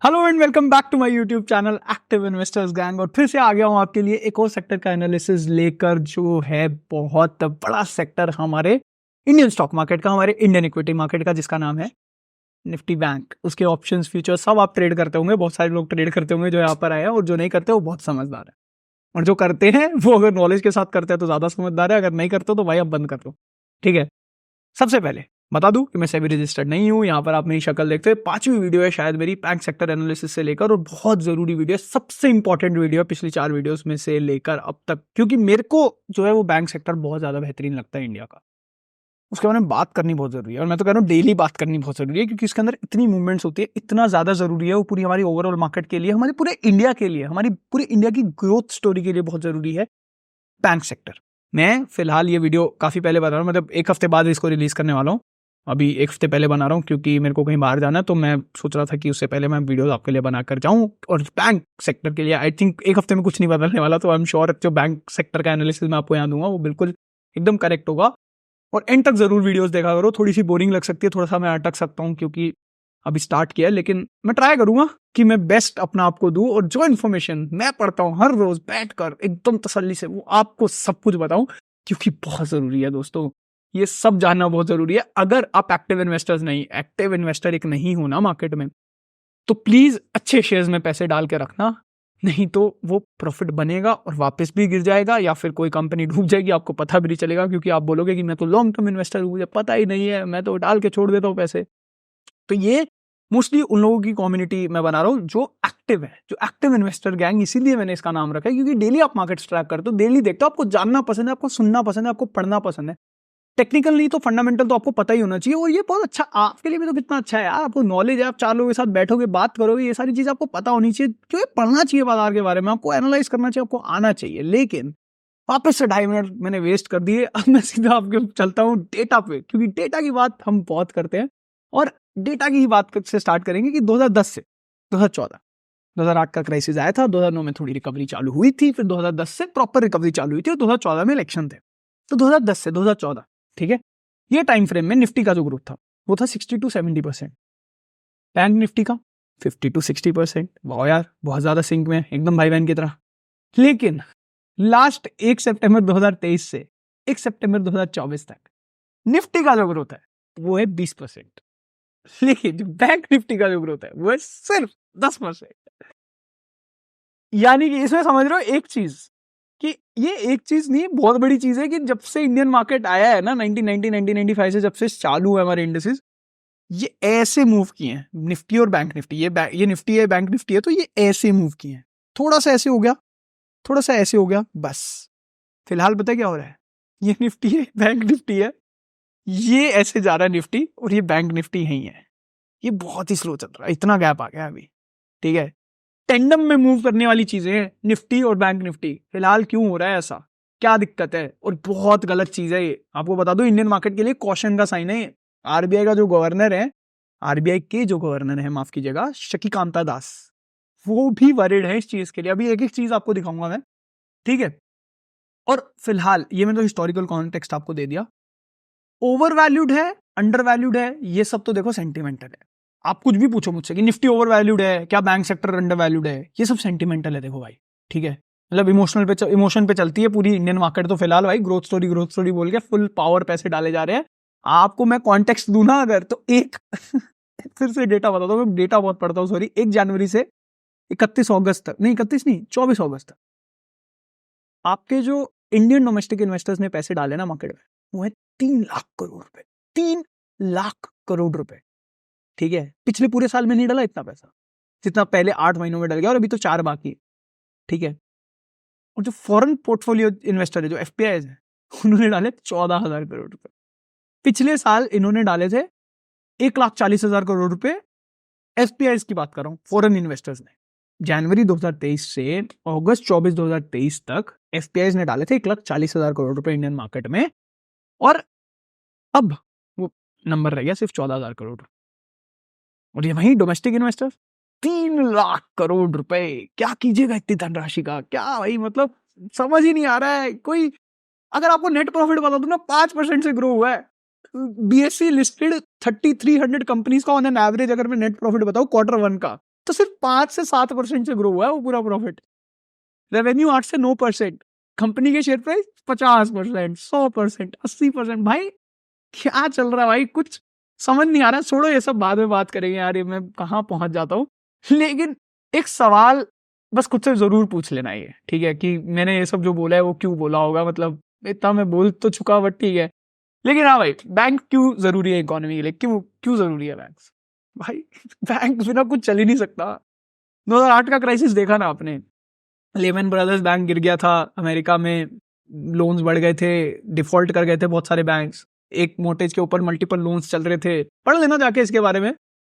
Hello and welcome back to my YouTube channel active investors gang. और फिर से आ गया हूं आपके लिए एक और सेक्टर का एनालिसिस लेकर, जो है बहुत बड़ा सेक्टर हमारे इंडियन स्टॉक मार्केट का, हमारे इंडियन इक्विटी मार्केट का, जिसका नाम है निफ्टी बैंक। उसके ऑप्शंस फ्यूचर सब आप ट्रेड करते होंगे, बहुत सारे लोग ट्रेड करते होंगे जो यहाँ पर आए हैं, और जो नहीं करते वो बहुत समझदार है, और जो करते हैं वो अगर नॉलेज के साथ करते हैं तो ज्यादा समझदार है, अगर नहीं करते तो भाई अब बंद कर दो। ठीक है, सबसे पहले बता दूं कि मैं सेबी रजिस्टर्ड नहीं हूं। यहाँ पर आप मेरी शक्ल देखते हैं, 5वीं वीडियो है शायद मेरी बैंक सेक्टर एनालिसिस से लेकर, और बहुत जरूरी वीडियो है, सबसे इंपॉर्टेंट वीडियो है पिछली 4 वीडियोस में से लेकर अब तक, क्योंकि मेरे को जो है वो बैंक सेक्टर बहुत ज्यादा बेहतरीन लगता है इंडिया का। उसके बारे में बात करनी बहुत जरूरी है, और मैं तो कह रहा हूँ डेली बात करनी बहुत जरूरी है, क्योंकि इसके अंदर इतनी मूवमेंट्स होती है, इतना ज्यादा जरूरी है वो, पूरी हमारी ओवरऑल मार्केट के लिए, हमारे पूरे इंडिया के लिए, हमारी पूरी इंडिया की ग्रोथ स्टोरी के लिए बहुत जरूरी है बैंक सेक्टर। मैं फिलहाल ये वीडियो काफी पहले बना रहा हूँ, मतलब एक हफ्ते बाद इसको रिलीज करने वाला हूँ। अभी एक हफ्ते पहले बना रहा हूँ क्योंकि मेरे को कहीं बाहर जाना है, तो मैं सोच रहा था कि उससे पहले मैं वीडियो आपके लिए बनाकर जाऊँ। और बैंक सेक्टर के लिए आई थिंक एक हफ्ते में कुछ नहीं बदलने वाला, तो आई एम श्योर जो बैंक सेक्टर का एनालिसिस मैं आपको यहाँ दूंगा वो बिल्कुल एकदम करेक्ट होगा। और एंड तक जरूर वीडियोस देखा करो, थोड़ी सी बोरिंग लग सकती है, थोड़ा सा मैं अटक सकता हूँ क्योंकि अभी स्टार्ट किया है, लेकिन मैं ट्राई करूंगा कि मैं बेस्ट अपना आपको दूं, और जो इन्फॉर्मेशन मैं पढ़ता हूँ हर रोज बैठकर एकदम तसल्ली से, वो आपको सब कुछ बताऊं, क्योंकि बहुत जरूरी है दोस्तों, ये सब जानना बहुत जरूरी है। अगर आप एक्टिव इन्वेस्टर एक नहीं हो ना मार्केट में, तो प्लीज अच्छे शेयर्स में पैसे डाल के रखना, नहीं तो वो प्रॉफिट बनेगा और वापस भी गिर जाएगा, या फिर कोई कंपनी डूब जाएगी, आपको पता भी नहीं चलेगा, क्योंकि आप बोलोगे कि मैं तो लॉन्ग टर्म इन्वेस्टर हूं, मुझे पता ही नहीं है, मैं तो डाल के छोड़ देता हूं पैसे। तो ये मोस्टली उन लोगों की कम्युनिटी मैं बना रहा हूँ जो एक्टिव है, जो एक्टिव इन्वेस्टर गैंग, इसीलिए मैंने इसका नाम रखा है, क्योंकि डेली आप मार्केट ट्रैक करते हो, डेली देखते हो, आपको जानना पसंद है, आपको सुनना पसंद है, आपको पढ़ना पसंद है। टेक्निकल नहीं तो फंडामेंटल तो आपको पता ही होना चाहिए, और ये बहुत अच्छा आपके लिए भी तो कितना अच्छा है यार, आपको नॉलेज है, आप 4 लोगों के साथ बैठोगे, बात करोगे, ये सारी चीज आपको पता होनी चाहिए, क्योंकि पढ़ना चाहिए बाजार के बारे में, आपको एनालाइज करना चाहिए, आपको आना चाहिए। लेकिन वापस से 2.5 मिनट मैंने वेस्ट कर दिए, अब मैं सीधा आपके चलता हूँ डेटा पे, क्योंकि डेटा की बात हम बहुत करते हैं, और डेटा की ही बात से स्टार्ट करेंगे कि 2010 से 2014, 2008 का क्राइसिस आया था, 2009 में थोड़ी रिकवरी चालू हुई थी, फिर 2010 से प्रॉपर रिकवरी चालू हुई थी, और 2014 में इलेक्शन थे। तो 2010 से 2014, ठीक है, ये टाइम फ्रेम में निफ्टी का जो ग्रोथ था वो था 60 to 70%, बैंक निफ्टी का 50 to 60%। वाह यार, बहुत ज्यादा सिंक में, एकदम भाई बहन की तरह। लेकिन लास्ट 1 सितंबर 2023 से 1 सितंबर 2024 तक निफ्टी का जो ग्रोथ है वो है 20%, लेकिन जो बैंक निफ्टी का जो ग्रोथ है वो है सिर्फ 10%। यानी कि इसमें समझ रहे हो एक चीज, कि ये एक चीज नहीं, बहुत बड़ी चीज है, कि जब से इंडियन मार्केट आया है ना 1990 1995 से, जब से चालू है हमारे इंडेक्सेस, ये ऐसे मूव किए हैं, निफ्टी और बैंक निफ्टी, ये निफ्टी है, बैंक निफ्टी है, तो ये ऐसे मूव किए हैं, थोड़ा सा ऐसे हो गया, थोड़ा सा ऐसे हो गया, बस। फिलहाल पता है क्या हो रहा है, ये निफ्टी है, बैंक निफ्टी है, ये ऐसे जा रहा है निफ्टी, और ये बैंक निफ्टी ही है, ये बहुत ही स्लो चल रहा है, इतना गैप आ गया अभी। ठीक है, टेंडम में मूव करने वाली चीजें हैं निफ्टी और बैंक निफ्टी। फिलहाल क्यों हो रहा है ऐसा, क्या दिक्कत है, और बहुत गलत चीज है ये, आपको बता दो, इंडियन मार्केट के लिए कॉशन का साइन है। आरबीआई का जो गवर्नर है, आरबीआई के जो गवर्नर है, माफ कीजिएगा, शक्तिकांता दास, वो भी वरिड है इस चीज के लिए। अभी एक एक चीज आपको दिखाऊंगा मैं, ठीक है। और फिलहाल ये मैं तो हिस्टोरिकल कॉन्टेक्स्ट आपको दे दिया। ओवर वैल्यूड है, अंडर वैल्यूड है, ये सब तो देखो सेंटिमेंटल है। आप कुछ भी पूछो मुझसे कि निफ्टी ओवर वैल्यूड है क्या, बैंक सेक्टर अंडर वैल्यूड है, ये सब सेंटिमेंटल है देखो भाई। ठीक है, मतलब इमोशन पे चलती है पूरी इंडियन मार्केट। तो फिलहाल भाई ग्रोथ स्टोरी बोल के फुल पावर पैसे डाले जा रहे हैं। आपको मैं कॉन्टेक्स्ट दूं ना अगर, तो एक फिर से डेटा बताता हूँ, मैं डेटा बहुत पढ़ता हूँ, सॉरी। 1 जनवरी से 31 अगस्त तक, नहीं 31 नहीं, 24 अगस्त तक आपके जो इंडियन डोमेस्टिक इन्वेस्टर्स ने पैसे डाले ना मार्केट में, वो है 3 लाख करोड़ रुपए, 3 लाख करोड़ रुपए। ठीक है, पिछले पूरे साल में नहीं डाला इतना पैसा जितना पहले 8 महीनों में डल गया, और अभी तो 4 बाकी है। ठीक है, और जो फॉरेन पोर्टफोलियो इन्वेस्टर है, जो एफपीआई है, उन्होंने डाले 14,000 करोड़ रुपए। पिछले साल इन्होंने डाले थे 1,40,000 करोड़ रुपए। एफपीआई की बात कर रहा हूं, फॉरेन इन्वेस्टर्स ने जनवरी 2023 से अगस्त 24 2023 तक एफपीआई ने डाले थे 1,40,000 करोड़ रुपए इंडियन मार्केट में, और अब वो नंबर रह गया सिर्फ 14,000 करोड़। और ये वही डोमेस्टिक इन्वेस्टर्स 3 लाख करोड़ रुपए, क्या कीजिएगा इतनी धनराशि का, क्या भाई, मतलब समझ ही नहीं आ रहा है कोई। अगर आपको नेट प्रॉफिट बता दूं ना, 5% से ग्रो हुआ है। बीएससी लिस्टेड 3,300 कंपनीज का ऑन एन एवरेज अगर मैं नेट प्रॉफिट बताऊं Q1 का, तो सिर्फ 5 से 7% से ग्रो हुआ है वो पूरा प्रॉफिट। रेवेन्यू 8 से 9%, कंपनी के शेयर प्राइस 50%, 100%, 80%। भाई क्या चल रहा है भाई, कुछ समझ नहीं आ रहा। छोड़ो ये सब, बाद में बात करेंगे यार, ये मैं कहाँ पहुंच जाता हूँ। लेकिन एक सवाल बस खुद से जरूर पूछ लेना ये, ठीक है, कि मैंने ये सब जो बोला है वो क्यों बोला होगा। मतलब इतना मैं बोल तो चुका, बट ठीक है। लेकिन हाँ भाई, बैंक क्यों जरूरी है इकोनॉमी के लिए, क्यों क्यों जरूरी है बैंक? भाई बैंक बिना कुछ चल ही नहीं सकता। 2008 का क्राइसिस देखा ना आपने, लेमन ब्रदर्स बैंक गिर गया था अमेरिका में, लोन्स बढ़ गए थे, डिफॉल्ट कर गए थे बहुत सारे बैंक्स, एक मोर्टेज के ऊपर मल्टीपल लोन्स चल रहे थे। पढ़ लेना जाके इसके बारे में,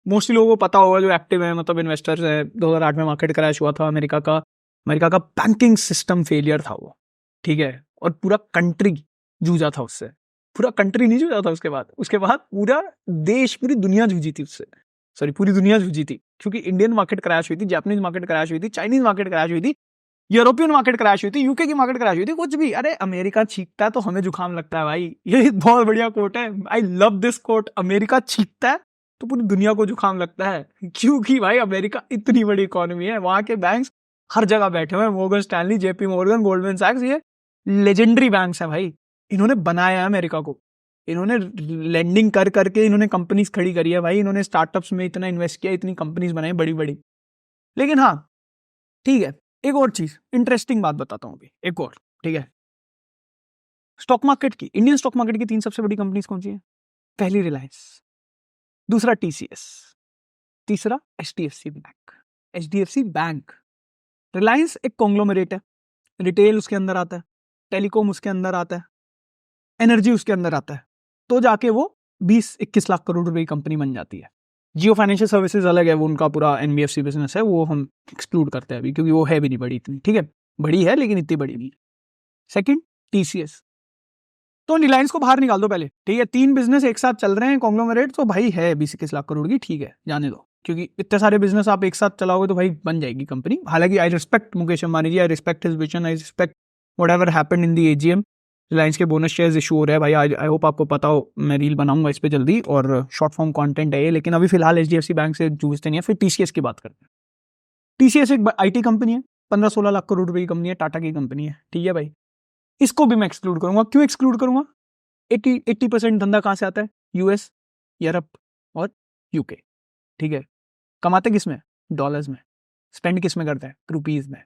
मोस्टली लोगों को पता होगा जो एक्टिव है, मतलब इन्वेस्टर्स है। 2008 में मार्केट क्रैश हुआ था अमेरिका का। अमेरिका का बैंकिंग सिस्टम फेलियर था वो, ठीक है, और पूरा कंट्री जूझा था उससे। पूरा कंट्री नहीं जूझा था उसके बाद पूरा देश, पूरी दुनिया जूझी थी उससे। सॉरी, पूरी दुनिया जूझी थी, क्योंकि इंडियन मार्केट क्रैश हुई थी, जापानीज मार्केट क्रैश हुई थी, चाइनीज मार्केट क्रैश हुई थी, यूरोपियन मार्केट क्रैश हुई थी, यूके की मार्केट क्रैश हुई थी, कुछ भी। अरे अमेरिका छींकता है तो हमें जुकाम लगता है भाई, ये बहुत बढ़िया कोट है, I love this quote. America छींकता है तो पूरी दुनिया को जुकाम लगता है, क्योंकि भाई अमेरिका इतनी बड़ी इकोनॉमी है, वहां के बैंक्स हर जगह बैठे हुए हैं, Morgan Stanley, JP Morgan, Goldman सैक्स, ये लेजेंडरी बैंक्स हैं भाई। इन्होंने बनाया है अमेरिका को, इन्होंने लेंडिंग कर करके इन्होंने कंपनीज खड़ी करी है भाई, इन्होंने स्टार्टअप्स में इतना इन्वेस्ट किया, इतनी कंपनीज बनाई बड़ी बड़ी। लेकिन हाँ ठीक है, एक और चीज इंटरेस्टिंग बात बताता हूँ अभी, एक और, ठीक है। स्टॉक मार्केट की, इंडियन स्टॉक मार्केट की 3 सबसे बड़ी कंपनीज कौन सी है? पहली रिलायंस, दूसरा टीसीएस, तीसरा HDFC bank. HDFC bank, Reliance एक कॉन्ग्लोमरेट है, रिटेल उसके अंदर आता है, टेलीकॉम उसके अंदर आता है, एनर्जी उसके अंदर आता है, तो जाके वो 20-21 लाख करोड़ रुपए की कंपनी बन जाती है। जियो फाइनेंशियल सर्विसेज अलग है, वो उनका पूरा एनबीएफसी बिजनेस है, वो हम एक्सक्लूड करते हैं अभी, क्योंकि वो है भी नहीं बड़ी इतनी, ठीक है, बड़ी है लेकिन इतनी बड़ी नहीं। सेकंड टीसीएस, तो रिलायंस को बाहर निकाल दो पहले, ठीक है। 3 बिजनेस एक साथ चल रहे हैं कॉन्ग्लोमरेट, तो भाई है 20-21 लाख करोड़ की, ठीक है, जाने दो, क्योंकि इतने सारे बिजनेस आप एक साथ चलाओगे तो भाई बन जाएगी कंपनी। हालांकि I respect Mukesh Ambani ji, I respect his vision, I respect whatever happened in the AGM. Reliance के बोनस शेयर्स इशू हो रहा है भाई, आई होप आपको पता हो, मैं रील बनाऊंगा इस पे जल्दी, और शॉर्ट फॉर्म कंटेंट है ये। लेकिन अभी फिलहाल एचडीएफसी बैंक से जूझते नहीं है। फिर टीसीएस की बात करते हैं। टीसीएस एक आईटी कंपनी है, 15-16 लाख करोड़ रुपए की कंपनी है, टाटा की कंपनी है, ठीक है भाई। इसको भी मैं एक्सक्लूड करूंगा। क्यों एक्सक्लूड करूंगा? 80% धंधा कहाँ से आता है? यूएस, यूरोप और यूके, ठीक है। कमाते किस में? डॉलर्स में। स्पेंड किस में करते हैं? रुपीज में।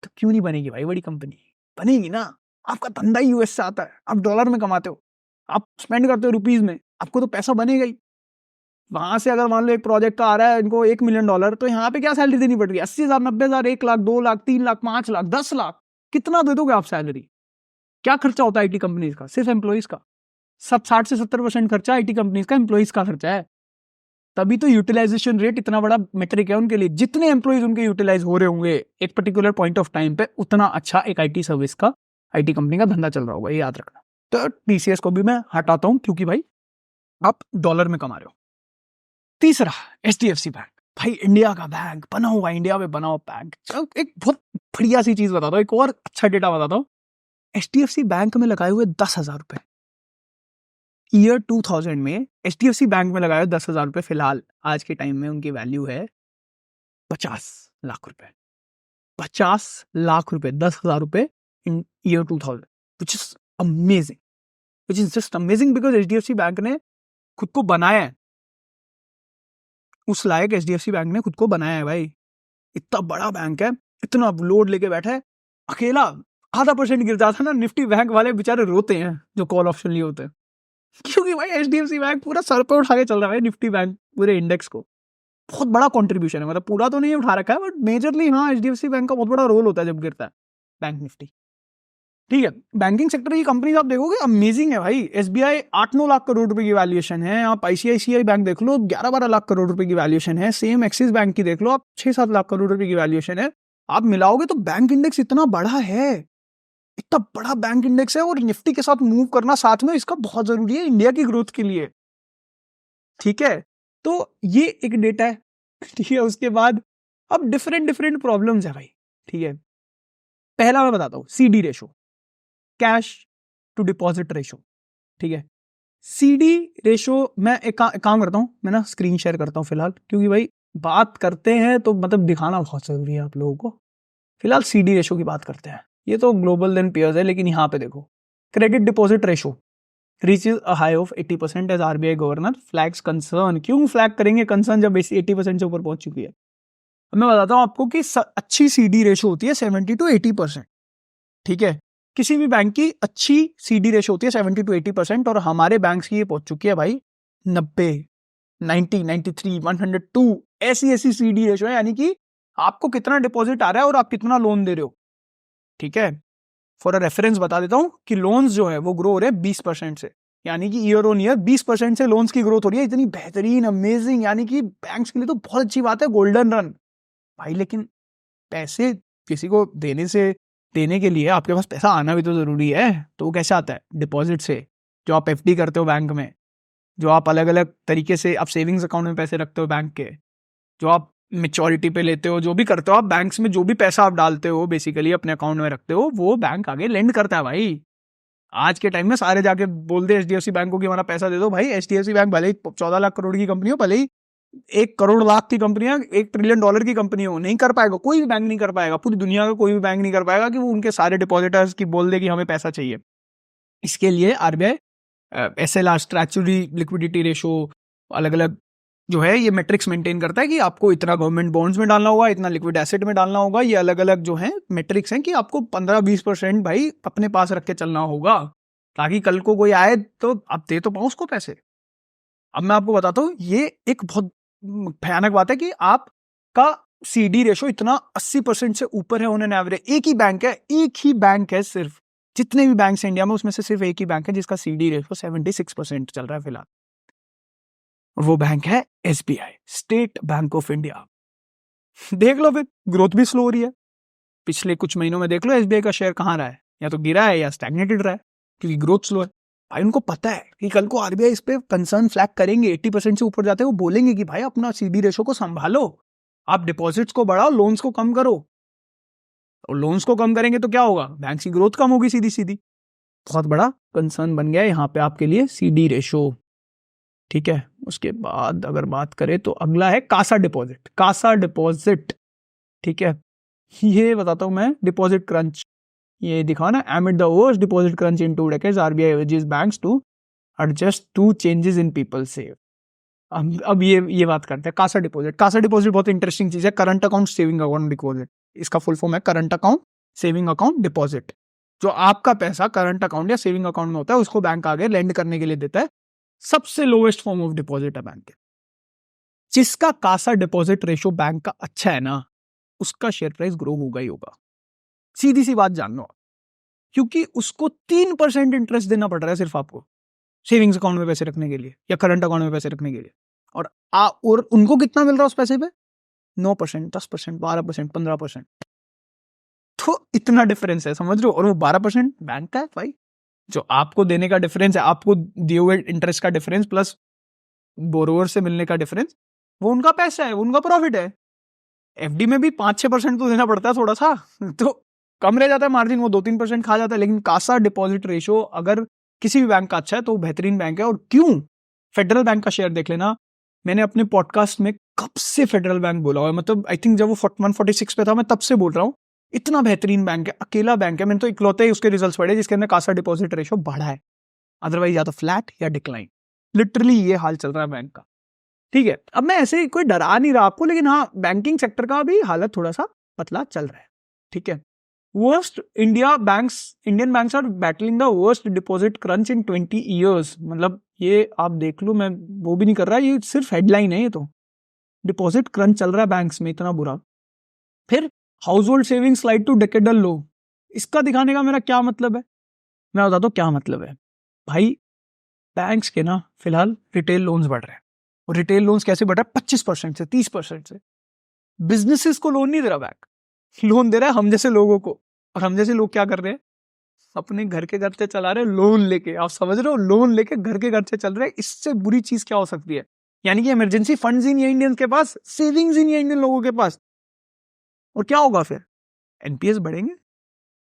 तो क्यों नहीं बनेगी भाई बड़ी कंपनी? बनेगी ना। आपका धंधा ही यूएस से आता है, आप डॉलर में कमाते हो, आप स्पेंड करते हो रुपीज में, आपको तो पैसा बनेगा ही। वहां से अगर मान लो एक प्रोजेक्ट आ रहा है इनको $1 मिलियन, तो यहाँ पे क्या सैलरी देनी पड़ रही है? 80,000, 90,000, 1 लाख, 2 लाख, 3 लाख, 5 लाख, 10 लाख, कितना दे दोगे आप सैलरी? क्या खर्चा होता है आईटी कंपनीज का? सिर्फ एम्प्लॉइज का सब 60 से 70% खर्चा आईटी कंपनीज का एम्प्लॉइज का खर्चा है। तभी तो यूटिलाइजेशन रेट इतना बड़ा मेट्रिक है उनके लिए। जितने एम्प्लॉइज उनके यूटिलाइज हो रहे होंगे एक पर्टिकुलर पॉइंट ऑफ टाइम पे, उतना अच्छा एक आईटी सर्विस का, आईटी कंपनी का धंधा चल रहा होगा, ये याद रखना। तो टीसीएस को भी मैं हटाता हूं, क्योंकि भाई आप डॉलर में कमा रहे हो। तीसरा, एचडीएफसी बैंक, भाई इंडिया का बैंक, बना हुआ इंडिया में बना हुआ बैंक। एक बहुत बढ़िया सी चीज बताता हूँ, एक और अच्छा डेटा बताता हूँ। एचडीएफसी बैंक में लगाए हुए 10,000 रुपए, ईयर 2000 में एचडीएफसी बैंक में लगाए 10,000 रुपए, फिलहाल आज के टाइम में उनकी वैल्यू है 50 लाख रुपए। 50 लाख रुपए, 10,000 रुपए in year 2000, which is amazing, which is just amazing, because HDFC bank ने खुद को बनाया है, उस लायक एचडीएफसी बैंक ने खुद को बनाया है भाई। इतना बड़ा बैंक है, इतना लोड लेके बैठा है, अकेला 0.5% गिर जाता ना, निफ्टी बैंक वाले बेचारे रोते हैं जो कॉल ऑप्शन लिए होते हैं, क्योंकि भाई एचडीएफसी बैंक पूरा सर पे उठा के चल रहा है निफ्टी बैंक पूरे इंडेक्स को। बहुत बड़ा कंट्रीब्यूशन है, मतलब पूरा तो नहीं उठा रखा है, बट मेजरली हाँ एचडीएफसी बैंक का बहुत बड़ा रोल होता है जब गिरता है बैंक निफ्टी, ठीक है। बैंकिंग सेक्टर की कंपनीज आप देखोगे अमेजिंग है भाई। एसबीआई 8-9 लाख करोड़ रुपए की वैल्यूएशन है, आप आईसीआईसीआई बैंक देख लो 11-12 लाख करोड़ रुपए की वैल्यूएशन है, सेम एक्सिस बैंक की देख लो आप 6-7 लाख करोड़ रुपए की वैल्यूएशन है। आप मिलाओगे तो बैंक इंडेक्स इतना बड़ा है, इतना बड़ा बैंक इंडेक्स है, और निफ्टी के साथ मूव करना साथ में इसका बहुत जरूरी है इंडिया की ग्रोथ के लिए, ठीक है। तो ये एक डेटा है, ठीक है। उसके बाद अब डिफरेंट प्रॉब्लम्स है भाई, ठीक है। पहला मैं बताता हूं, CD ratio, cash to deposit ratio, ठीक है। सीडी रेशो, मैं एक काम करता हूं, मैं ना स्क्रीन शेयर करता हूं फिलहाल, क्योंकि भाई बात करते हैं तो मतलब दिखाना बहुत जरूरी है आप लोगों को। फिलहाल CD रेशो की बात करते हैं। ये तो ग्लोबल देन पीयर्स है, लेकिन यहाँ पे देखो credit deposit ratio reaches a high of 80% as RBI governor flags concern. क्यों फ्लैग करेंगे कंसर्न जब 80% से ऊपर पहुंच चुकी है? अब मैं बताता हूँ आपको कि अच्छी CD रेशो होती है 70 to 80%। ठीक है, किसी भी बैंक की अच्छी CD रेशो होती है 70 to 80%, और हमारे बैंक की ये पहुंच चुकी है भाई 90, 90, 93, 102। ऐसी CD रेशो है, यानी कि आपको कितना डिपॉजिट आ रहा है और आप कितना लोन दे रहे हो। ठीक है, फॉर अ रेफरेंस बता देता हूं कि लोन्स जो है वो ग्रो हो रहे हैं 20% से, यानी कि ईयर ऑन ईयर 20% से लोन्स की ग्रोथ हो रही है। इतनी बेहतरीन, अमेजिंग, यानी कि बैंक्स के लिए तो बहुत अच्छी बात है, गोल्डन रन भाई। लेकिन पैसे किसी को देने के लिए आपके पास पैसा आना भी तो जरूरी है। तो वो कैसे आता है? डिपॉजिट से, जो आप FD करते हो बैंक में, जो आप अलग अलग तरीके से आप सेविंग्स अकाउंट में पैसे रखते हो बैंक के, जो आप मेच्योरिटी पे लेते हो, जो भी करते हो आप बैंक्स में, जो भी पैसा आप डालते हो बेसिकली अपने अकाउंट में रखते हो, वो बैंक आगे लेंड करता है भाई। आज के टाइम में सारे जाके बोल दे HDFC बैंक को कि हमारा पैसा दे दो भाई। HDFC बैंक भले ही 14 लाख करोड़ की कंपनी हो, भले ही 1 करोड़ लाख की कंपनी है, $1 ट्रिलियन की कंपनी हो, नहीं कर पाएगा। कोई भी बैंक नहीं कर पाएगा, पूरी दुनिया का कोई भी बैंक नहीं कर पाएगा कि वो उनके सारे डिपॉजिटर्स की बोल दे कि हमें पैसा चाहिए। इसके लिए RBI SLR statutory liquidity ratio अलग अलग जो है ये मेट्रिक्स मेंटेन करता है कि आपको इतना गवर्नमेंट बॉन्ड्स में डालना होगा, इतना लिक्विड एसेट में डालना होगा। ये अलग अलग जो है मेट्रिक्स हैं कि आपको 15-20% भाई अपने पास रख के चलना होगा, ताकि कल को कोई आए तो आप दे तो पाओ उसको पैसे। अब मैं आपको बताता हूँ, ये एक बहुत भयानक बात है कि आपका CD रेशो इतना 80% से ऊपर है ऑन एन एवरेज। एक ही बैंक है सिर्फ, जितने भी बैंक हैं इंडिया में उसमें से सिर्फ एक ही बैंक है जिसका CD रेशो 76% चल रहा है फिलहाल, और वो बैंक है SBI, state bank of India. देख लो फिर, ग्रोथ भी स्लो हो रही है। पिछले कुछ महीनों में देख लो SBI का शेयर कहाँ रहा है, या तो गिरा है या स्टैग्नेटेड रहा है, क्योंकि ग्रोथ स्लो है। भाई उनको पता है कि कल को RBI इस पे कंसर्न फ्लैग करेंगे, 80% से ऊपर जाते हैं, वो बोलेंगे कि भाई अपना CD रेशो को संभालो, आप डिपॉजिट्स को बढ़ाओ, लोन्स को कम करो। और लोन्स को कम करेंगे तो क्या होगा? बैंक की ग्रोथ कम होगी सीधी सीधी। बहुत बड़ा कंसर्न बन गया है यहाँ पे आपके लिए CD रेशो। ठीक है, उसके बाद अगर बात करें तो अगला है कासा डिपॉजिट। ठीक है, ये बताता हूं मैं, डिपॉजिट क्रंच ये दिखा ना, amid the worst deposit crunch in 2 decades RBI urges banks to adjust to changes in people save। अब ये बात करते हैं कासा डिपॉजिट। बहुत इंटरेस्टिंग चीज है। Current account saving account deposit, इसका फुल फॉर्म है current account saving account deposit. जो आपका पैसा करंट अकाउंट या सेविंग अकाउंट में होता है उसको बैंक आगे लेंड करने के लिए देता है। सबसे लोएस्ट फॉर्म ऑफ डिपॉजिट है बैंक के। जिसका कासा डिपॉजिट रेशो बैंक का अच्छा है ना, उसका शेयर प्राइस ग्रो होगा ही होगा। सीधी सी बात जान लो, क्योंकि उसको 3% इंटरेस्ट देना पड़ रहा है सिर्फ आपको सेविंग्स अकाउंट में पैसे रखने के लिए या करंट अकाउंट में पैसे रखने के लिए। और उनको कितना मिल रहा है उस पैसे पे? 9%, 10%, 12%, 15%। तो इतना डिफरेंस है, समझ रहे हो? और वो 12% बैंक का है भाई। जो आपको देने का डिफरेंस है, आपको दिए हुए इंटरेस्ट का डिफरेंस प्लस बोरोवर से मिलने का डिफरेंस, वो उनका पैसा है, उनका प्रॉफिट है। FD में भी 5-6% तो देना पड़ता है थोड़ा सा, तो कम रह जाता है मार्जिन, वो 2-3% खा जाता है। लेकिन कासा डिपॉजिट रेशो अगर किसी भी बैंक का अच्छा है तो बेहतरीन बैंक है। और क्यों? फेडरल बैंक का शेयर देख लेना। मैंने अपने पॉडकास्ट में कब से फेडरल बैंक बोला हुआ है, मतलब आई थिंक जब वो 146 पे था, मैं तब से बोल रहा हूँ इतना बेहतरीन बैंक है, अकेला बैंक है। मैंने तो इकलौते ही उसके रिजल्ट्स पढ़े जिसके अंदर कासा डिपॉजिट रेशो बढ़ा है, अदरवाइज या तो फ्लैट या डिक्लाइन। लिटरली ये हाल चल रहा है बैंक का। ठीक है, अब मैं ऐसे कोई डरा नहीं रहा आपको, लेकिन हाँ बैंकिंग सेक्टर का भी हालत थोड़ा सा पतला चल रहा है। ठीक है, Indian banks are battling the worst deposit crunch in 20 years। मतलब ये आप देख लो, मैं वो भी नहीं कर रहा, ये सिर्फ हेडलाइन है। ये तो डिपॉजिट क्रंच चल रहा है बैंक्स में, इतना बुरा। फिर household saving slide to decadal low. इसका दिखाने का मेरा क्या मतलब है, मैं बताता हूँ क्या मतलब है। भाई बैंक्स के ना फिलहाल रिटेल लोन्स बढ़ रहे हैं, और रिटेल लोन्स कैसे बढ़ रहा है? 25% से 30% से। बिजनेसेस को लोन नहीं दे रहा बैंक, लोन दे रहा है हम जैसे लोगों को। और हम जैसे लोग क्या कर रहे हैं? अपने घर के खर्चे चला रहे हैं लोन लेके। आप समझ रहे हो? लोन लेके घर के खर्चे चल रहे हैं। इससे बुरी चीज क्या हो सकती है? यानी कि इमरजेंसी फंड्स ही नहीं है इंडियंस के पास, सेविंग्स ही नहीं है इंडियन लोगों के पास। और क्या होगा फिर? NPS बढ़ेंगे।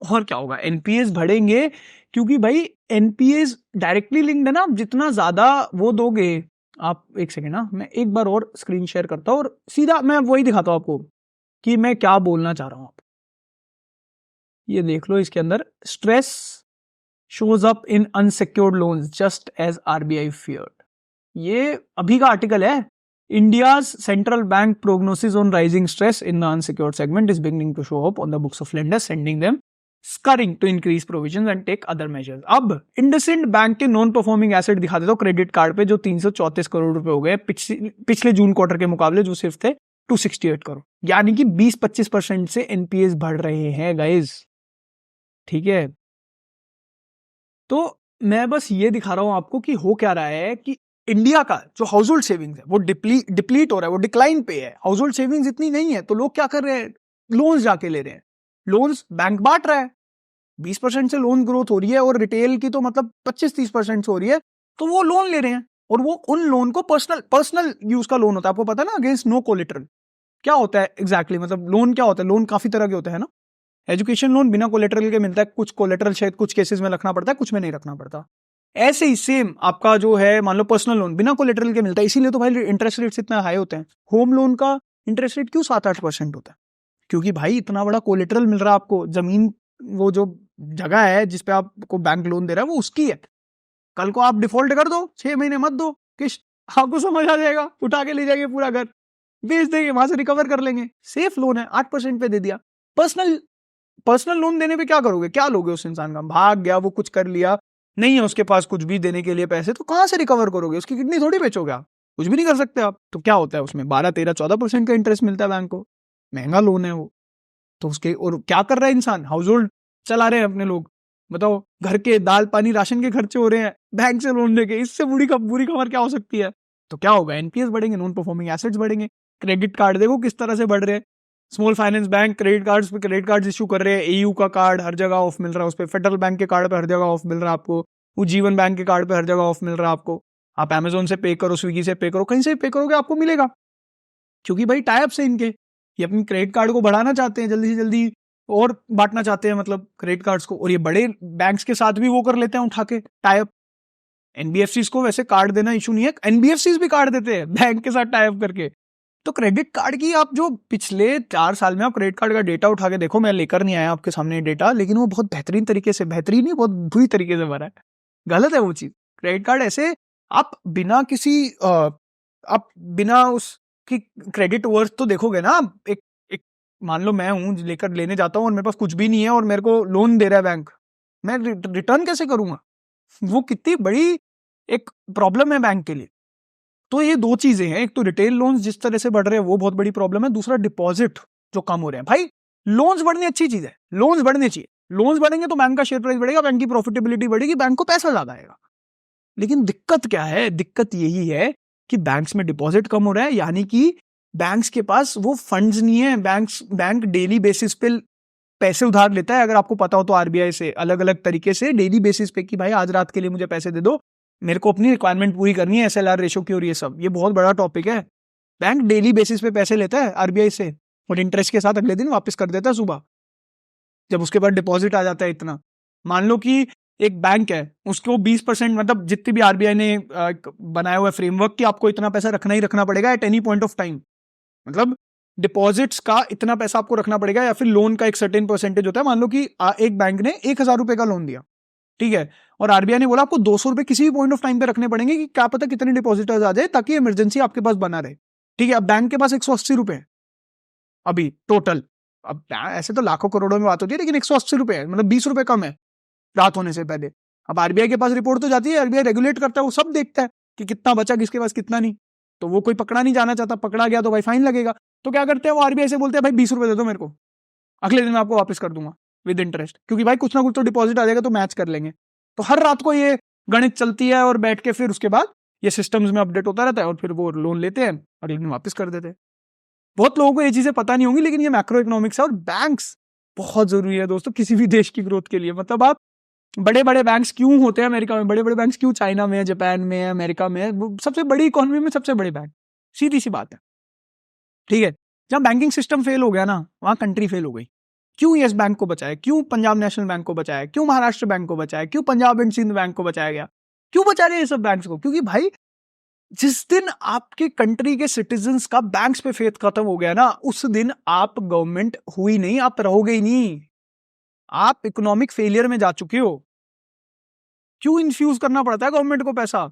और क्या होगा? NPS बढ़ेंगे, क्योंकि भाई NPS डायरेक्टली लिंक्ड है ना। जितना ज्यादा वो दोगे, आप एक सेकेंड ना, मैं एक बार और स्क्रीन शेयर करता हूँ और सीधा मैं वही दिखाता हूँ आपको कि मैं क्या बोलना चाह रहा हूँ। आप ये देख लो, इसके अंदर stress shows up in unsecured loans just as RBI feared. ये अभी का आर्टिकल है। India's central bank prognosis on rising stress in the unsecured segment is beginning to show up on the books of lenders, sending them scurrying to increase provisions and take other measures. अब IndusInd bank के non performing asset दिखा देता हूं credit card पे, जो 334 करोड़ रुपए हो गए पिछले जून क्वार्टर के मुकाबले, जो सिर्फ थे 268 करोड़, यानी कि 20-25% से एनपीएस बढ़ रहे हैं गाइज। ठीक है, तो मैं बस ये दिखा रहा हूं आपको कि हो क्या रहा है कि इंडिया का जो हाउस होल्ड सेविंग्स है वो डिप्लीट हो रहा है, वो डिक्लाइन पे है। हाउस होल्ड सेविंग्स इतनी नहीं है, तो लोग क्या कर रहे हैं, लोन्स जाके ले रहे हैं। लोन्स बैंक बांट रहा है, 20% से लोन ग्रोथ हो रही है और रिटेल की तो मतलब 25-30% से हो रही है, तो वो लोन ले रहे हैं। और वो उन लोन को पर्सनल यूज का लोन होता है, आपको पता है ना, अगेंस्ट नो कोलेटरल। क्या होता है एग्जैक्टली मतलब लोन क्या होता है, लोन काफी तरह के होते हैं ना। एजुकेशन लोन बिना कोलेटरल के मिलता है, कुछ कोलेटरल शायद कुछ केसेस में रखना पड़ता है, कुछ में नहीं रखना पड़ता। ऐसे ही सेम आपका जो है मान लो पर्सनल लोन बिना कोलेटरल के मिलता है, इसीलिए तो भाई इंटरेस्ट रेट्स इतना हाई होते हैं। होम लोन का इंटरेस्ट रेट क्यों 7-8% होता है? क्योंकि भाई इतना बड़ा कोलेटरल मिल रहा है आपको, जमीन, वो जो जगह है जिसपे आपको बैंक लोन दे रहा है वो उसकी है। कल को आप डिफॉल्ट कर दो, 6 महीने मत दो किस्त, आपको समझ आ जाएगा, उठा के ले जाएंगे पूरा घर, बेच देंगे, वहां से रिकवर कर लेंगे। सेफ लोन है, 8% पे दे दिया। पर्सनल लोन देने पे क्या करोगे, क्या लोगे उस इंसान का? भाग गया, वो कुछ कर लिया, नहीं है उसके पास कुछ भी देने के लिए पैसे, तो कहां से रिकवर करोगे? उसकी किडनी थोड़ी बेचोगे आप, कुछ भी नहीं कर सकते आप। तो क्या होता है उसमें 12-13-14% का इंटरेस्ट मिलता है बैंक को, महंगा लोन है वो। तो उसके और क्या कर रहा है इंसान, हाउस होल्ड चला रहे हैं अपने लोग, बताओ, घर के दाल पानी राशन के खर्चे हो रहे हैं बैंक से लोन लेके, इससे बुरी खबर क्या हो सकती है? तो क्या होगा, एनपीएस बढ़ेंगे, नॉन परफॉर्मिंग एसेट्स बढ़ेंगे। क्रेडिट कार्ड देखो किस तरह से बढ़ रहे हैं। Small finance bank credit card issue कर रहे हैं, एयू का कार्ड हर जगह ऑफ मिल रहा है उस पर, फेडरल बैंक के कार्ड पे हर जगह ऑफ मिल रहा है आपको, वो जीवन बैंक के कार्ड पे हर जगह ऑफ मिल रहा है आपको। आप अमेजोन से पे करो, स्विगी से पे करो, कहीं से पे करोगे आपको मिलेगा, क्योंकि भाई टाइप से इनके, ये अपनी क्रेडिट कार्ड को बढ़ाना चाहते हैं, जल्दी से जल्दी और बांटना चाहते हैं मतलब क्रेडिट कार्ड्स को, और ये बड़े बैंक्स के साथ भी वो कर लेते हैं उठा के टाइप। एनबीएफसीज को वैसे कार्ड देना इशू नहीं है, एनबीएफसीज भी कार्ड देते हैं बैंक के साथ टाइप करके। तो क्रेडिट कार्ड की आप जो पिछले 4 साल में आप क्रेडिट कार्ड का डेटा उठा के देखो, मैं लेकर नहीं आया आपके सामने डेटा, लेकिन वो बहुत बेहतरीन तरीके से, बेहतरीन नहीं बहुत बुरी तरीके से भरा है। गलत है वो चीज। क्रेडिट कार्ड ऐसे आप बिना किसी आप बिना उसकी क्रेडिट वर्थ तो देखोगे ना। एक एक मान लो मैं हूं लेकर लेने जाता हूं और मेरे पास कुछ भी नहीं है और मेरे को लोन दे रहा है बैंक, मैं रिटर्न कैसे करूंगा? वो कितनी बड़ी एक प्रॉब्लम है बैंक के लिए। तो ये 2 चीजें हैं, एक तो रिटेल लोन्स जिस तरह से बढ़ रहे हैं वो बहुत बड़ी प्रॉब्लम है, दूसरा डिपॉजिट जो कम हो रहे हैं। भाई लोन्स बढ़नी अच्छी चीज है, लोन्स बढ़ने चाहिए, लोन्स बढ़ेंगे तो बैंक का शेयर प्राइस बढ़ेगा, बैंक की प्रॉफिटेबिलिटी बढ़ेगी, बैंक को पैसा ज्यादा आएगा। लेकिन दिक्कत क्या है, दिक्कत यही है कि बैंक्स में डिपॉजिट कम हो रहा है, यानी कि बैंक्स के पास वो फंड्स नहीं है। बैंक डेली बेसिस पे पैसे उधार लेता है, अगर आपको पता हो तो आरबीआई से, अलग अलग तरीके से डेली बेसिस पे कि भाई आज रात के लिए मुझे पैसे दे दो, मेरे को अपनी रिक्वायरमेंट पूरी करनी है, एसएलआर रेशो की, और ये सब, ये बहुत बड़ा टॉपिक है। बैंक डेली बेसिस पे पैसे लेता है आरबीआई से और इंटरेस्ट के साथ अगले दिन वापस कर देता है सुबह, जब उसके बाद डिपॉजिट आ जाता है इतना। मान लो कि एक बैंक है, उसको 20% मतलब जितनी भी आरबीआई ने बनाया हुआ फ्रेमवर्क कि आपको इतना पैसा रखना ही रखना पड़ेगा at any point of time, मतलब डिपॉजिट्स का इतना पैसा आपको रखना पड़ेगा, या फिर लोन का एक सर्टेन परसेंटेज होता है। मान लो कि एक बैंक ने 1,000 रुपए का लोन दिया, ठीक है, और आरबीआई ने बोला आपको 200 रुपए किसी भी पॉइंट ऑफ टाइम पे रखने पड़ेंगे कि क्या पता कितने डिपॉजिटर्स आ जाए, ताकि इमरजेंसी आपके पास बना रहे। ठीक है, अब बैंक के पास 180 रुपए है अभी टोटल। अब ऐसे तो लाखों करोड़ों में बात होती है, लेकिन 180 रुपए है, मतलब 20 रुपए कम है रात होने से पहले। अब आरबीआई के पास रिपोर्ट तो जाती है, आरबीआई रेगुलेट करता है, वो सब देखता है कि कितना बचा, किसके पास कितना नहीं, तो वो कोई पकड़ा नहीं जाना चाहता, पकड़ा गया तो भाई फाइन लगेगा। तो क्या करते हैं वो, आरबीआई से बोलते हैं भाई 20 रुपए दे दो मेरे को, अगले दिन मैं आपको वापस कर दूंगा विद इंटरेस्ट, क्योंकि भाई कुछ ना कुछ तो डिपॉजिट आ जाएगा तो मैच कर लेंगे। तो हर रात को ये गणित चलती है और बैठ के फिर उसके बाद ये सिस्टम्स में अपडेट होता रहता है और फिर वो लोन लेते हैं और एक दिन वापस कर देते हैं। बहुत लोगों को ये चीजें पता नहीं होंगी, लेकिन ये मैक्रो इकोनॉमिक्स है और बैंक्स बहुत जरूरी है दोस्तों किसी भी देश की ग्रोथ के लिए। मतलब आप बड़े बड़े बैंक्स क्यों होते हैं अमेरिका में, बड़े बड़े बैंक्स क्यों चाइना में है, जापान में है, अमेरिका में है, सबसे बड़ी इकोनॉमी में सबसे बड़े बैंक, सीधी सी बात है। ठीक है, जब बैंकिंग सिस्टम फेल हो गया ना, वहां कंट्री फेल हो गई। क्यों यस बैंक को बचाया, क्यों पंजाब नेशनल बैंक को बचाया, क्यों महाराष्ट्र बैंक को बचाया, क्यों पंजाब एंड सिंध बैंक को बचाया गया, क्यों बचा रहे ये सब बैंक्स को? क्योंकि भाई जिस दिन आपके कंट्री के सिटीजन्स का बैंक्स पे फेथ खत्म हो गया ना, उस दिन आप गवर्नमेंट हुई नहीं, आप रहोगे ही नहीं, आप इकोनॉमिक फेलियर में जा चुके हो। क्यों इन्फ्यूज करना पड़ता है गवर्नमेंट को पैसा?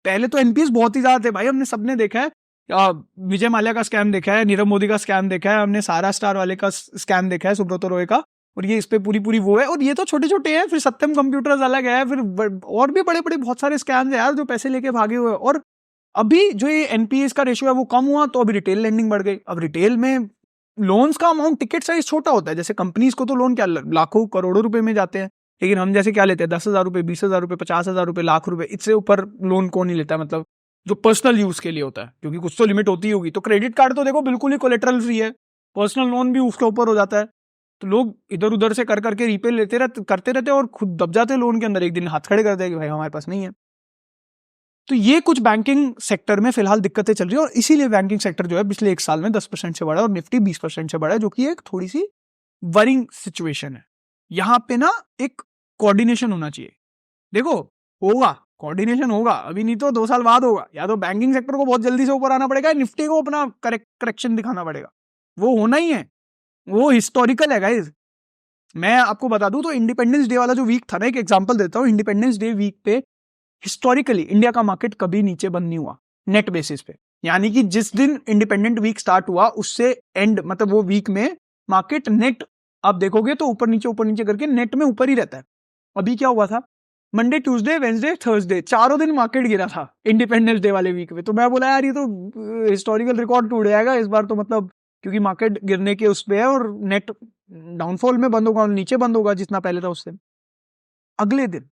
पहले तो एनपीएस बहुत ही ज्यादा थे भाई, हमने सबने देखा है। विजय माल्या का स्कैम देखा है, नीरव मोदी का स्कैम देखा है, हमने सारा स्टार वाले का स्कैम देखा है, सुब्रतो रॉय का, और ये इस पे पूरी पूरी वो है। और ये तो छोटे छोटे हैं, फिर सत्यम कंप्यूटर्स अलग है, फिर और भी बड़े बड़े बहुत सारे स्कैम्स है यार जो पैसे लेके भागे हुए। और अभी जो ये एनपीएस का रेशियो है वो कम हुआ, तो अभी रिटेल लेंडिंग बढ़ गई। अब रिटेल में लोन्स का अमाउंट, टिकट साइज छोटा होता है। जैसे कंपनीज को तो लोन क्या लाखों करोड़ों रुपए में जाते हैं, लेकिन हम जैसे क्या लेते हैं 10,000 रुपए, 20,000 रुपए, 50,000 रुपए, लाख रुपए, इससे ऊपर लोन कौन नहीं लेता है? मतलब जो पर्सनल यूज के लिए होता है, क्योंकि कुछ तो लिमिट होती होगी। तो क्रेडिट कार्ड तो देखो बिल्कुल ही कोलेटरल फ्री है, पर्सनल लोन भी उसके ऊपर हो जाता है। तो लोग इधर उधर से कर करके रीपे करते रहते और खुद दब जाते लोन के अंदर, एक दिन हाथ खड़े कर दे कि भाई हमारे पास नहीं है। तो ये कुछ बैंकिंग सेक्टर में फिलहाल दिक्कतें चल रही है, और इसीलिए बैंकिंग सेक्टर जो है पिछले एक साल में 10% से बढ़ा और निफ्टी 20% से बढ़ा है, जो कि एक थोड़ी सी वरिंग सिचुएशन है। यहां पे ना एक कोऑर्डिनेशन होना चाहिए। देखो होगा, कोऑर्डिनेशन होगा, अभी नहीं तो 2 साल बाद होगा। या तो बैंकिंग सेक्टर को बहुत जल्दी से ऊपर आना पड़ेगा, निफ्टी को अपना करेक्शन दिखाना पड़ेगा। वो होना ही है, वो हिस्टोरिकल है गाइस। मैं आपको बता दूं तो इंडिपेंडेंस डे वाला जो वीक था ना, एक एग्जांपल देता हूं। इंडिपेंडेंस डे वीक पे हिस्टोरिकली इंडिया का मार्केट कभी नीचे बंद नहीं हुआ नेट बेसिस पे। यानी कि जिस दिन इंडिपेंडेंट वीक स्टार्ट हुआ उससे एंड, मतलब वो वीक में मार्केट नेट आप देखोगे तो ऊपर नीचे करके नेट में ऊपर ही रहता है। अभी क्या हुआ था, मंडे, ट्यूसडे, वेंसडे, थर्सडे, चारों दिन मार्केट गिरा था इंडिपेंडेंस डे वाले वीक में। तो मैं बोला यार ये तो हिस्टोरिकल रिकॉर्ड टूट जाएगा इस बार तो, मतलब क्योंकि मार्केट गिरने के उस पे है और नेट डाउनफॉल में बंद होगा, नीचे बंद होगा जितना पहले था उससे। अगले दिन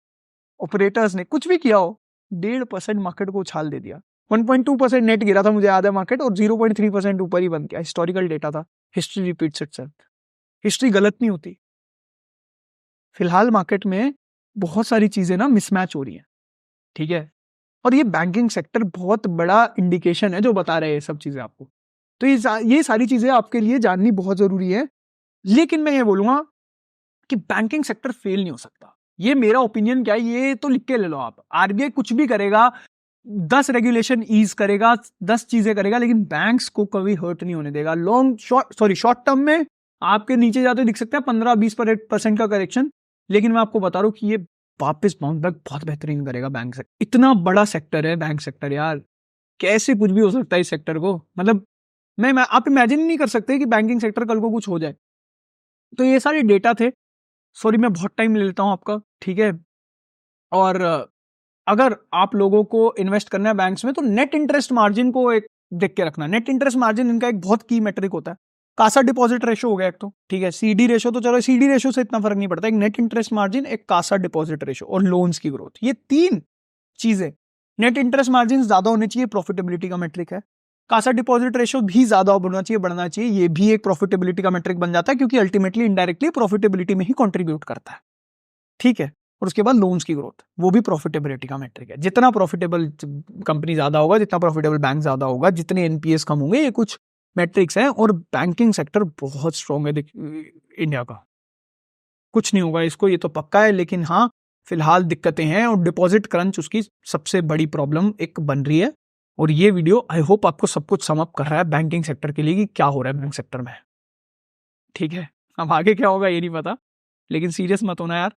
ऑपरेटर्स ने कुछ भी किया हो, 1.5% मार्केट को उछाल दे दिया। 1.2% नेट गिरा था मुझे याद है मार्केट, और 0.3% ऊपर ही बंद किया। हिस्टोरिकल डेटा था, हिस्ट्री रिपीट्स इटसेल्फ, हिस्ट्री गलत नहीं होती। फिलहाल मार्केट में बहुत सारी चीजें ना मिसमैच हो रही हैं, ठीक है, और ये बैंकिंग सेक्टर बहुत बड़ा इंडिकेशन है जो बता रहे हैं सब चीजें आपको। तो ये सारी चीजें आपके लिए जाननी बहुत जरूरी है। लेकिन मैं ये बोलूंगा कि बैंकिंग सेक्टर फेल नहीं हो सकता। ये मेरा ओपिनियन क्या है, ये तो लिख के ले लो आप। आरबीआई कुछ भी करेगा, 10 रेगुलेशन ईज करेगा, 10 चीजें करेगा, लेकिन बैंक्स को कभी हर्ट नहीं होने देगा। शॉर्ट टर्म में आपके नीचे जाते दिख सकते हैं 15-20% का करेक्शन, लेकिन मैं आपको बता रहा हूं कि ये वापस बाउंस बैक बहुत बेहतरीन करेगा। बैंक सेक्टर इतना बड़ा सेक्टर है, बैंक सेक्टर यार, कैसे कुछ भी हो सकता है इस सेक्टर को। मतलब मैं आप इमेजिन नहीं कर सकते कि बैंकिंग सेक्टर कल को कुछ हो जाए। तो ये सारे डेटा थे, सॉरी मैं बहुत टाइम ले लेता हूं आपका, ठीक है। और अगर आप लोगों को इन्वेस्ट करना है बैंक्स में, तो नेट इंटरेस्ट मार्जिन को एक देख के रखना। नेट इंटरेस्ट मार्जिन इनका एक बहुत की मेट्रिक होता है। कासा डिपॉजिट रेशो हो गया एक तो, ठीक है। सीडी रेशो तो चलो, सीडी रेशो से इतना फर्क नहीं पड़ता। एक नेट इंटरेस्ट मार्जिन, एक कासा डिपॉजिट रेशो और लोन्स की ग्रोथ, ये 3 चीजें। नेट इंटरेस्ट मार्जिन ज्यादा होने चाहिए, प्रॉफिटेबिलिटी का मेट्रिक है। कासा डिपॉजिट रेशो भी ज्यादा होना चाहिए, बढ़ना चाहिए, ये भी एक प्रॉफिटेबिलिटी का मेट्रिक बन जाता है, क्योंकि अल्टीमेटली इनडायरेक्टली प्रॉफिटेबिलिटी में ही कंट्रीब्यूट करता है, ठीक है। और उसके बाद लोन्स की ग्रोथ, वो भी प्रॉफिटेबिलिटी का मेट्रिक है। जितना प्रॉफिटेबल कंपनी ज्यादा होगा, जितना प्रॉफिटेबल बैंक ज्यादा होगा, जितने एनपीएस कम होंगे, ये कुछ मैट्रिक्स हैं। और बैंकिंग सेक्टर बहुत स्ट्रॉन्ग है इंडिया का, कुछ नहीं होगा इसको, ये तो पक्का है। लेकिन हाँ, फिलहाल दिक्कतें हैं, और डिपॉजिट क्रंच उसकी सबसे बड़ी प्रॉब्लम एक बन रही है। और ये वीडियो आई होप आपको सब कुछ सम अप कर रहा है बैंकिंग सेक्टर के लिए कि क्या हो रहा है बैंक सेक्टर में, ठीक है। अब आगे क्या होगा ये नहीं पता, लेकिन सीरियस मत होना यार।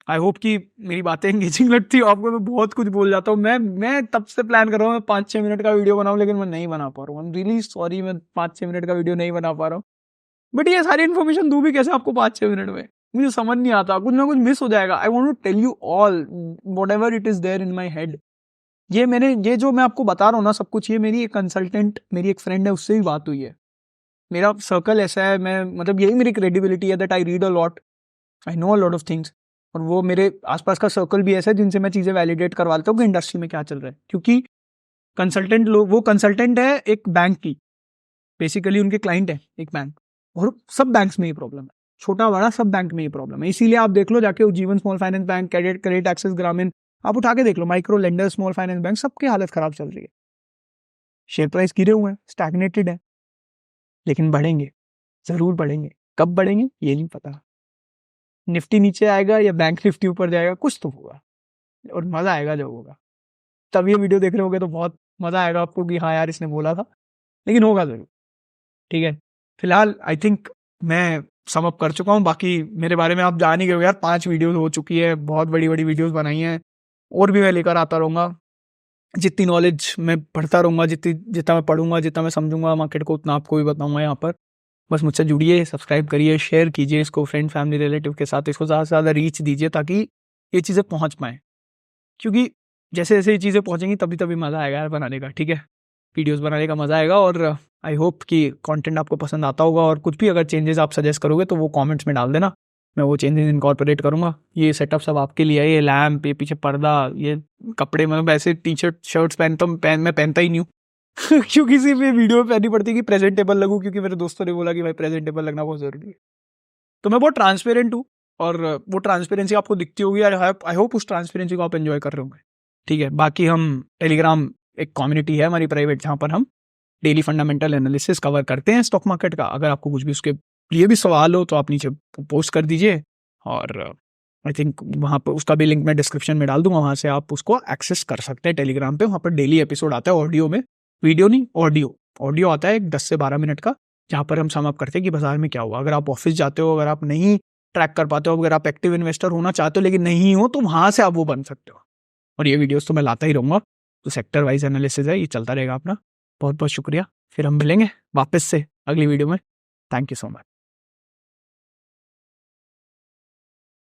आई होप कि मेरी बातें एंगेजिंग लगती है आपको। मैं बहुत कुछ बोल जाता हूँ, मैं तब से प्लान कर रहा हूँ मैं 5-6 मिनट का वीडियो बनाऊँ, लेकिन मैं नहीं बना पा रहा हूँ। आई एम रियली सॉरी, मैं 5-6 मिनट का वीडियो नहीं बना पा रहा हूँ। बट ये सारी इन्फॉर्मेशन दूँ भी कैसे आपको 5-6 मिनट में, मुझे समझ नहीं आता, कुछ ना कुछ मिस हो जाएगा। I want to tell you all whatever it is there in my head. ये जो मैं आपको बता रहा हूँ ना सब कुछ, ये मेरी एक कंसल्टेंट, मेरी एक फ्रेंड है, उससे भी बात हुई है। मेरा सर्कल ऐसा है, मैं मतलब यही मेरी क्रेडिबिलिटी है, that I read a lot, I know a lot of things. और वो मेरे आसपास का सर्कल भी ऐसा है जिनसे मैं चीज़ें वैलिडेट करवा लेता हूँ कि इंडस्ट्री में क्या चल रहा है। क्योंकि कंसल्टेंट लोग, वो कंसल्टेंट है एक बैंक की, बेसिकली उनके क्लाइंट है एक बैंक, और सब बैंक्स में ये प्रॉब्लम है, छोटा बड़ा सब बैंक में ये प्रॉब्लम है। इसीलिए आप देख लो जाके, Jeevan small finance bank, credit access Grameen, आप उठा के देख लो, micro lender, small finance bank, सबकी हालत खराब चल रही है। शेयर प्राइस गिरे हुए हैं, स्टैग्नेटेड है, लेकिन बढ़ेंगे, जरूर बढ़ेंगे। कब बढ़ेंगे ये नहीं पता। निफ्टी नीचे आएगा या बैंक निफ्टी ऊपर जाएगा, कुछ तो होगा, और मजा आएगा जब होगा। तब ये वीडियो देख रहे होगे तो बहुत मज़ा आएगा आपको कि हाँ यार इसने बोला था, लेकिन होगा ज़रूर। ठीक है, फिलहाल आई थिंक मैं सम अप कर चुका हूँ। बाकी मेरे बारे में आप जान ही गए हो यार, 5 वीडियोस हो चुकी है, बहुत बड़ी-बड़ी वीडियोस बनाई हैं, और भी मैं लेकर आता रहूँगा। जितनी नॉलेज मैं पढ़ता रहूँगा, जितना मैं पढ़ूँगा, जितना मैं समझूँगा मार्केट को, उतना आपको भी बताऊँगा यहाँ पर। बस मुझसे जुड़िए, सब्सक्राइब करिए, शेयर कीजिए इसको फ्रेंड, फैमिली, रिलेटिव के साथ, इसको ज़्यादा से ज़्यादा रीच दीजिए ताकि ये चीज़ें पहुँच पाएँ। क्योंकि जैसे-जैसे ये चीज़ें पहुँचेंगी तभी-तभी मज़ा आएगा यार बनाने का, ठीक है? वीडियोज़ बनाने का मज़ा आएगा, और आई होप कि कंटेंट आपको पसंद आता होगा, और कुछ भी अगर चेंजेज़ आप सजेस्ट करोगे तो वो कमेंट्स में डाल देना, मैं वो चेंजेज़ इनकॉर्पोरेट करूँगा। ये सेटअप सब आपके लिए है, ये लैंप, ये पीछे पर्दा, ये कपड़े, मतलब ऐसे टी-शर्ट, शर्ट्स मैं पहनता ही नहीं हूँ क्योंकि सिर्फ ये वीडियो में पहननी पड़ती है कि प्रेजेंटेबल लगूँ, क्योंकि मेरे दोस्तों ने बोला कि भाई प्रेजेंटेबल लगना बहुत ज़रूरी है। तो मैं बहुत ट्रांसपेरेंट हूँ, और वो ट्रांसपेरेंसी आपको दिखती होगी, आई होप उस ट्रांसपेरेंसी को आप एंजॉय कर रहे होंगे। ठीक है, बाकी हम टेलीग्राम एक कम्युनिटी है हमारी प्राइवेट, जहाँ पर हम डेली फंडामेंटल एनालिसिस कवर करते हैं स्टॉक मार्केट का। अगर आपको कुछ भी उसके लिए भी सवाल हो तो आप नीचे पोस्ट कर दीजिए, और आई थिंक वहाँ पर उसका भी लिंक मैं डिस्क्रिप्शन में डाल दूंगा, वहाँ से आप उसको एक्सेस कर सकते हैं टेलीग्राम पे। वहाँ पर डेली एपिसोड आता है ऑडियो में, वीडियो नहीं, ऑडियो आता है 10 से 12 मिनट का, जहाँ पर हम सम अप करते हैं कि बाजार में क्या हुआ। अगर आप ऑफिस जाते हो, अगर आप नहीं ट्रैक कर पाते हो, अगर आप एक्टिव इन्वेस्टर होना चाहते हो लेकिन नहीं हो, तो वहाँ से आप वो बन सकते हो। और ये वीडियोस तो मैं लाता ही रहूँगा, तो सेक्टर वाइज एनालिसिस है, ये चलता रहेगा अपना। बहुत बहुत शुक्रिया, फिर हम मिलेंगे वापस से अगली वीडियो में। Thank you so much.